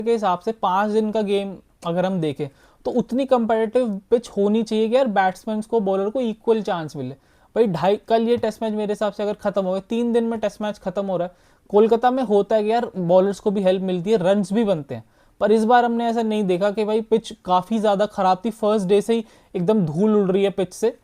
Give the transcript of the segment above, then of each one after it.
के हिसाब से 5 दिन का गेम अगर हम देखें तो उतनी कंपेटिटिव पिच होनी चाहिए कि यार बैट्समैन को बॉलर को इक्वल चांस मिले। भाई ढाई कल ये टेस्ट मैच मेरे हिसाब से अगर खत्म हो गया, 3 दिन में टेस्ट मैच खत्म हो रहा है। कोलकाता में होता है कि यार बॉलर्स को भी हेल्प मिलती है, रन्स भी बनते हैं, पर इस बार हमने ऐसा नहीं देखा कि भाई पिच काफी ज्यादा खराब थी, फर्स्ट डे से ही एकदम धूल उड़ रही है पिच से।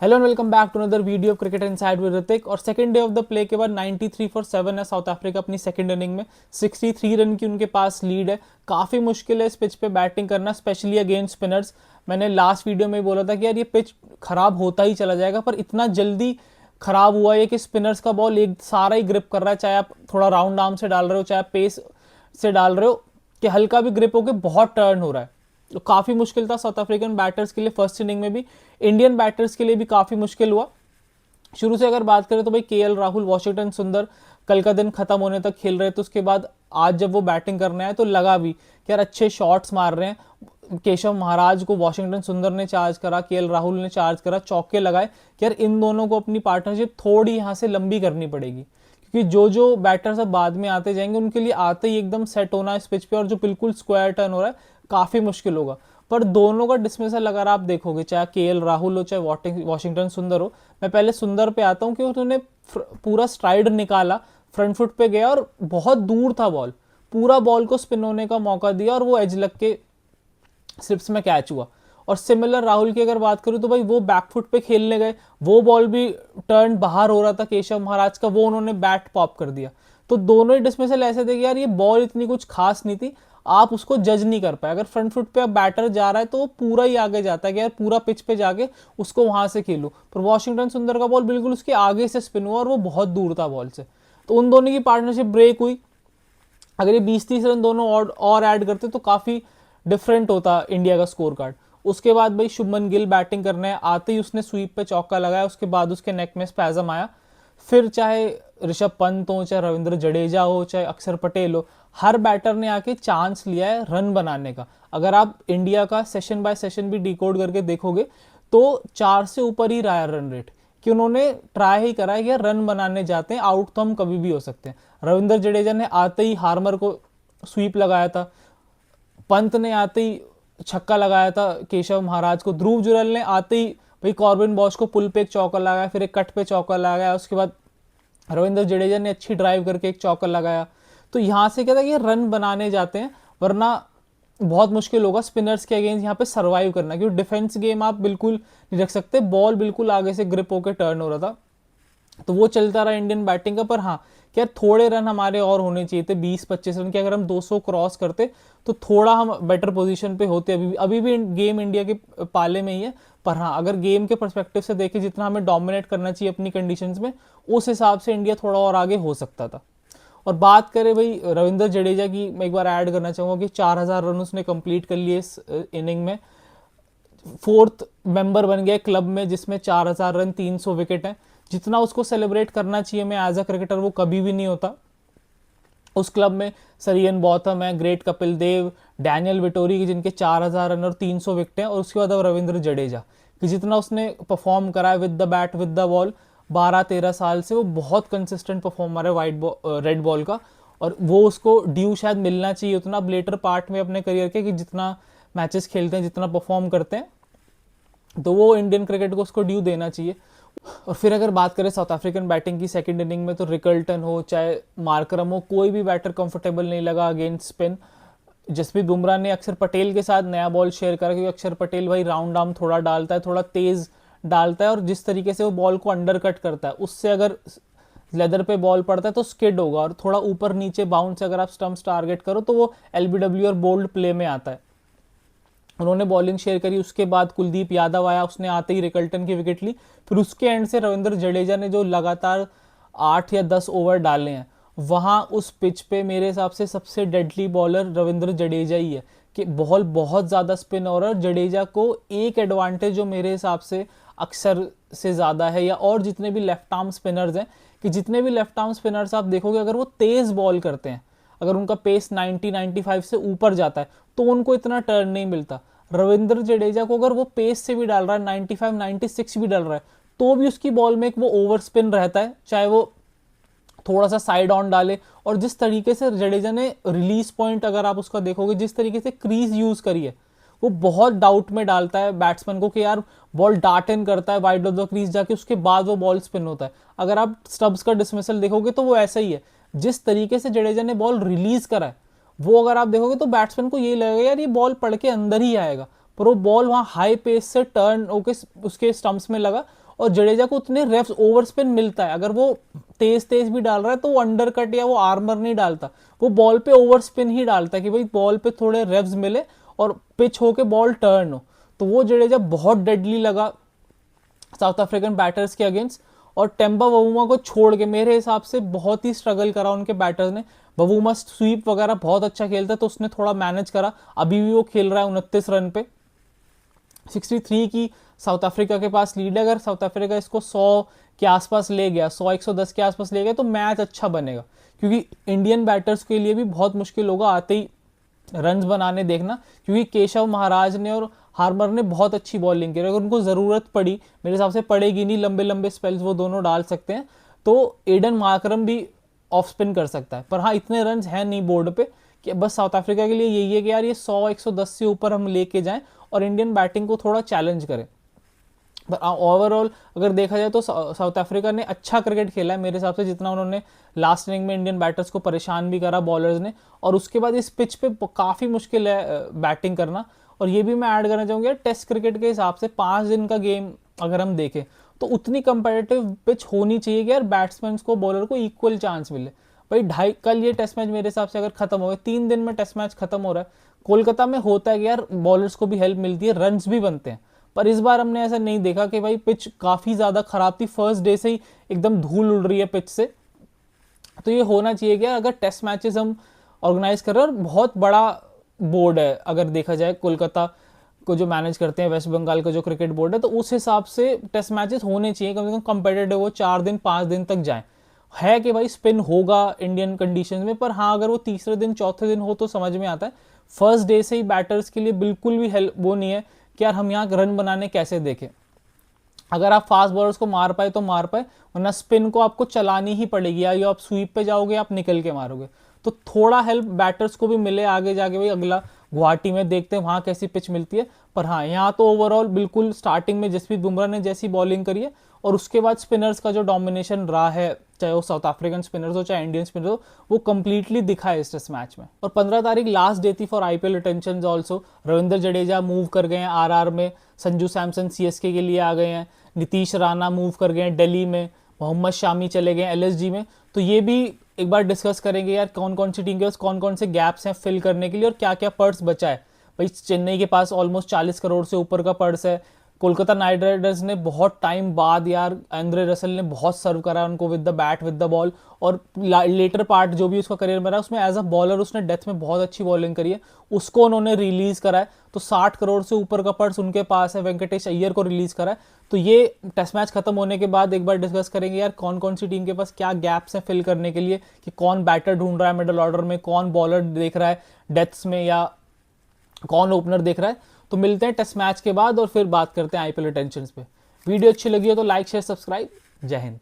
Hello and welcome back to another video of cricket inside with Hrithik. और second day of the play के बाद 93 फॉर 7 है साउथ अफ्रीका अपनी सेकंड इनिंग में। 63 रन की उनके पास लीड है। काफी मुश्किल है इस पिच पे बैटिंग करना, स्पेशली अगेंस्ट स्पिनर्स। मैंने लास्ट वीडियो में बोला था कि यार ये पिच खराब होता ही चला जाएगा, पर इतना जल्दी खराब हुआ है कि स्पिनर्स का बॉल एक सारा ही ग्रिप कर रहा है, चाहे आप थोड़ा राउंड आर्म से डाल रहे हो चाहे आप पेस से डाल रहे हो, कि हल्का भी ग्रिप होकर बहुत टर्न हो रहा है। तो काफी मुश्किल था साउथ अफ्रीकन बैटर्स के लिए फर्स्ट इनिंग में भी, इंडियन बैटर्स के लिए भी काफी मुश्किल हुआ। शुरू से अगर बात करें तो भाई केएल राहुल, वॉशिंगटन सुंदर कल का दिन खत्म होने तक खेल रहे थे। उसके बाद आज जब वो बैटिंग करने आए तो लगा भी कि यार अच्छे शॉट्स मार रहे हैं। केशव महाराज को वॉशिंगटन सुंदर ने चार्ज करा, केएल राहुल ने चार्ज करा, चौके लगाए कि यार इन दोनों को अपनी पार्टनरशिप थोड़ी यहाँ से लंबी करनी पड़ेगी, क्योंकि जो जो बैटर्स अब बाद में आते जाएंगे उनके लिए आते ही एकदम सेट होना इस पिच पे, और जो बिल्कुल स्क्वायर टर्न हो रहा है काफी मुश्किल होगा। पर दोनों का डिसमिसल अगर आप देखोगे, चाहे केएल राहुल हो चाहे वॉशिंगटन सुंदर हो, मैं पहले सुंदर पे आता हूँ कि उन्होंने पूरा स्ट्राइड निकाला, फ्रंट फुट पे गया और बहुत दूर था बॉल, पूरा बॉल को स्पिन होने का मौका दिया और वो एज लग के स्लिप्स में कैच हुआ। और सिमिलर राहुल की अगर बात करूं तो भाई वो बैकफुट पे खेलने गए, वो बॉल भी टर्न बाहर हो रहा था केशव महाराज का, वो उन्होंने बैट पॉप कर दिया। तो दोनों ही डिसमिसल ऐसे थे कि यार ये बॉल इतनी कुछ खास नहीं थी, आप उसको जज नहीं कर पाए। अगर फ्रंट फुट पे अब बैटर जा रहा है तो वो पूरा ही आगे जाता है कि यार पूरा पिच पे जाके उसको वहां से खेलो, पर वॉशिंगटन सुंदर का बॉल बिल्कुल उसके आगे से स्पिन हुआ और वो बहुत दूर था बॉल से। तो उन दोनों की पार्टनरशिप ब्रेक हुई। अगर ये 20-30 रन दोनों और ऐड करते तो काफी डिफरेंट होता इंडिया का स्कोर कार्ड। उसके बाद भाई शुभमन गिल बैटिंग करने आते ही उसने स्वीप पे चौका लगाया, उसके बाद उसके नेक में स्पैजम आया। फिर चाहे ऋषभ पंत हो, चाहे रविंद्र जडेजा हो, चाहे अक्षर पटेल हो, हर बैटर ने आके चांस लिया है रन बनाने का। अगर आप इंडिया का सेशन बाय सेशन भी डिकोड करके देखोगे तो 4 से ऊपर ही रहा है रन रेट, कि उन्होंने ट्राई ही करा है कि रन बनाने जाते हैं, आउट तो हम कभी भी हो सकते हैं। रविंद्र जडेजा ने आते ही हार्मर को स्वीप लगाया था, पंत ने आते ही छक्का लगाया था केशव महाराज को, ध्रुव जुरैल ने आते ही भाई कॉर्बिन बॉश को पुल पे एक चौका लगाया, फिर एक कट पे चौका लगाया, उसके बाद रविंद्र जडेजा ने अच्छी ड्राइव करके एक चौका लगाया। तो यहां से क्या था कि रन बनाने जाते हैं, वरना बहुत मुश्किल होगा स्पिनर्स के अगेंस्ट यहाँ पे सरवाइव करना, क्योंकि डिफेंस गेम आप बिल्कुल नहीं रख सकते, बॉल बिल्कुल आगे से ग्रिप होकर टर्न हो रहा था। तो वो चलता रहा इंडियन बैटिंग का। पर हाँ, क्या थोड़े रन हमारे और होने चाहिए थे, 20-25 रन के। अगर हम 200 क्रॉस करते तो थोड़ा हम बेटर पोजीशन पे होते। अभी भी गेम इंडिया के पाले में ही है, पर हाँ अगर गेम के परस्पेक्टिव से देखें जितना हमें डोमिनेट करना चाहिए अपनी कंडीशंस में, उस हिसाब से इंडिया थोड़ा और आगे हो सकता था। और बात करें भाई रविंद्र जडेजा की, मैं एक बार ऐड करना चाहूंगा कि 4000 रन उसने कंप्लीट कर लिए इस इनिंग में। फोर्थ मेंबर बन गया क्लब में जिसमें 4000 रन, 300 विकेट है। जितना उसको सेलिब्रेट करना चाहिए मैं एज अ क्रिकेटर, वो कभी भी नहीं होता। उस क्लब में सरियन बॉथम है, great Kapil Dev, Daniel Vettori की जिनके 4000 रन और 300 विकेट हैं, और उसके बाद अब रविंद्र जडेजा कि जितना उसने परफॉर्म करा है with the bat with the ball 12-13 साल से, वो बहुत कंसिस्टेंट परफॉर्मर है वाइट रेड बॉल का। और वो उसको ड्यू शायद मिलना चाहिए उतना अब लेटर पार्ट में अपने करियर के, कि जितना मैचेस खेलते हैं, जितना परफॉर्म करते हैं, तो वो इंडियन क्रिकेट को उसको ड्यू देना चाहिए। और फिर अगर बात करें साउथ अफ्रीकन बैटिंग की सेकंड इनिंग में, तो रिकल्टन हो चाहे मार्करम हो, कोई भी बैटर कंफर्टेबल नहीं लगा अगेंस्ट स्पिन। जसप्रीत बुमराह ने अक्षर पटेल के साथ नया बॉल शेयर करा, क्योंकि अक्षर पटेल भाई राउंड आर्म थोड़ा डालता है, थोड़ा तेज डालता है, और जिस तरीके से वो बॉल को अंडर कट करता है उससे अगर लेदर पे बॉल पड़ता है तो स्किड होगा, और थोड़ा ऊपर नीचे बाउंस अगर आप स्टंप्स टारगेट करो तो वो एलबीडब्ल्यू और बोल्ड प्ले में आता है। उन्होंने बॉलिंग शेयर करी, उसके बाद कुलदीप यादव आया, उसने आते ही रिकल्टन की विकेट ली। फिर उसके एंड से रविंद्र जडेजा ने जो लगातार 8 या 10 ओवर डाले हैं, वहां उस पिच पे मेरे हिसाब से सबसे डेडली बॉलर रविंद्र जडेजा ही है, कि बॉल बहुत ज्यादा स्पिन हो रहा है। जडेजा को एक एडवांटेज जो मेरे हिसाब से अक्सर से ज्यादा है, या और जितने भी लेफ्ट आर्म स्पिनर्स हैं, कि जितने भी लेफ्ट आर्म स्पिनर्स आप देखोगे अगर वो तेज बॉल करते हैं, अगर उनका पेस 90-95 से ऊपर जाता है तो उनको इतना टर्न नहीं मिलता। रविंद्र जडेजा को अगर वो पेस से भी डाल रहा है, 95-96 भी डाल रहा है, तो भी उसकी बॉल में एक वो ओवर स्पिन रहता है, चाहे वो थोड़ा सा साइड ऑन डाले, और जिस तरीके से जडेजा ने रिलीज पॉइंट अगर आप उसका देखोगे, जिस तरीके से क्रीज यूज करी है, वो बहुत डाउट में डालता है बैट्समैन को कि यार बॉल डार्ट इन करता है वाइड ऑफ द क्रीज जाके, उसके बाद वो बॉल स्पिन होता है। अगर आप स्टब्स का डिसमिसल देखोगे तो वो ऐसा ही है। जिस तरीके से जडेजा ने बॉल रिलीज करा है, वो अगर आप देखोगे तो बैट्समैन को ये लगेगा यार ये बॉल पड़ के अंदर ही आएगा, पर वो बॉल वहां हाई पेस से टर्न होके उसके स्टंप्स में लगा, और जडेजा को उतने रेफ्स ओवर स्पिन मिलता है। अगर वो तेज तेज भी डाल रहा है तो वो अंडर कट या वो आर्मर नहीं डालता, वो बॉल पे ओवर स्पिन ही डालता है कि भाई बॉल पे थोड़े रेव्स मिले और पिच होके बॉल टर्न हो। तो वो जडेजा बहुत डेडली लगा साउथ अफ्रीकन बैटर्स के अगेंस्ट। और टेम्बा बवुमा को छोड़ के मेरे हिसाब से बहुत ही स्ट्रगल करा उनके बैटर्स ने। बवुमा स्वीप वगैरह बहुत अच्छा खेलता है तो उसने थोड़ा मैनेज करा, अभी भी वो खेल रहा है 29 रन पे। 63 की साउथ अफ्रीका के पास लीड है। अगर साउथ अफ्रीका इसको 100 के आसपास ले गया, 100-110 के आसपास ले गया तो मैच अच्छा बनेगा, क्योंकि इंडियन बैटर्स के लिए भी बहुत मुश्किल होगा आते ही रन्स बनाने देखना, क्योंकि केशव महाराज ने और हार्मर ने बहुत अच्छी बॉलिंग की। अगर उनको ज़रूरत पड़ी, मेरे हिसाब से पड़ेगी नहीं, लंबे लंबे स्पेल्स वो दोनों डाल सकते हैं, तो एडन मार्करम भी ऑफ स्पिन कर सकता है। पर हाँ, इतने रन्स हैं नहीं बोर्ड पे कि बस साउथ अफ्रीका के लिए यही है कि यार ये 100-110 से ऊपर हम लेके जाएं और इंडियन बैटिंग को थोड़ा चैलेंज करें। पर ओवरऑल अगर देखा जाए तो साउथ अफ्रीका ने अच्छा क्रिकेट खेला है मेरे हिसाब से, जितना उन्होंने लास्ट इनिंग में इंडियन बैटर्स को परेशान भी करा बॉलर्स ने। और उसके बाद इस पिच पे काफ़ी मुश्किल है बैटिंग करना। और ये भी मैं ऐड करना चाहूँगा, टेस्ट क्रिकेट के हिसाब से 5 दिन का गेम अगर हम देखें तो उतनी कंपेटिटिव पिच होनी चाहिए कि यार बैट्समैन को बॉलर को इक्वल चांस मिले। भाई कल ये टेस्ट मैच मेरे हिसाब से अगर खत्म हो गया, 3 दिन में टेस्ट मैच खत्म हो रहा है। कोलकाता में होता है कि यार बॉलर्स को भी हेल्प मिलती है, रन्स भी बनते हैं, पर इस बार हमने ऐसा नहीं देखा कि भाई पिच काफ़ी ज़्यादा ख़राब थी, फर्स्ट डे से ही एकदम धूल उड़ रही है पिच से। तो ये होना चाहिए कि अगर टेस्ट मैचेस हम ऑर्गेनाइज कर रहे हैं, और बहुत बड़ा बोर्ड है अगर देखा जाए, कोलकाता को जो मैनेज करते हैं वेस्ट बंगाल का जो क्रिकेट बोर्ड है, तो उस हिसाब से टेस्ट मैचेस होने चाहिए कम से कम कंपेटिटिव हो, 4 दिन 5 दिन तक जाए। है कि भाई स्पिन होगा इंडियन कंडीशंस में, पर हाँ अगर वो तीसरे दिन चौथे दिन हो तो समझ में आता है। फर्स्ट डे से ही बैटर्स के लिए बिल्कुल भी हेल्प वो नहीं है कि यार हम यहाँ रन बनाने कैसे देखें। अगर आप फास्ट बॉलर्स को मार पाए तो मार पाए, वरना स्पिन को आपको चलानी ही पड़ेगी, या आप स्वीप पे जाओगे आप निकल के मारोगे। तो थोड़ा हेल्प बैटर्स को भी मिले आगे जाके, भाई अगला गुवाहाटी में देखते हैं वहाँ कैसी पिच मिलती है। पर हाँ, यहाँ तो ओवरऑल बिल्कुल स्टार्टिंग में जसप्रीत बुमराह ने जैसी बॉलिंग करी है, और उसके बाद स्पिनर्स का जो डोमिनेशन रहा है, चाहे वो साउथ अफ्रीकन स्पिनर्स हो चाहे इंडियन स्पिनर्स हो, वो कंप्लीटली दिखा है इस टेस्ट मैच में। और 15 तारीख लास्ट डे थी for IPL attention also. Ravindra Jadeja move कर गए हैं आरआर में, संजू सैमसन सीएसके के लिए आ गए हैं, नीतीश राणा मूव कर गए हैं दिल्ली में, मोहम्मद शामी चले गए एलएसजी में। तो ये भी एक बार डिस्कस करेंगे यार कौन कौन सी टीम के पास कौन कौन से गैप्स हैं फिल करने के लिए, और क्या क्या पर्स बचा है। भाई चेन्नई के पास ऑलमोस्ट 40 करोड़ से ऊपर का पर्स है। कोलकाता नाइट राइडर्स ने बहुत टाइम बाद यार एंड्रे रसल ने बहुत सर्व करा उनको with the bat with the ball, और लेटर पार्ट जो भी उसका करियर में रहा उसमें एज अ बॉलर उसने डेथ में बहुत अच्छी बॉलिंग करी है, उसको उन्होंने रिलीज करा है। तो 60 करोड़ से ऊपर का पर्स उनके पास है, वेंकटेश अय्यर को रिलीज करा है। तो ये टेस्ट मैच खत्म होने के बाद एक बार डिस्कस करेंगे यार कौन कौन सी टीम के पास क्या गैप्स हैं फिल करने के लिए, कि कौन बैटर ढूंढ रहा है मिडल ऑर्डर में, कौन बॉलर देख रहा है डेथ्स में, या कौन ओपनर देख रहा है। तो मिलते हैं टेस्ट मैच के बाद और फिर बात करते हैं आईपीएल अटेंशन पे। वीडियो अच्छी लगी हो तो लाइक शेयर सब्सक्राइब। जय हिंद।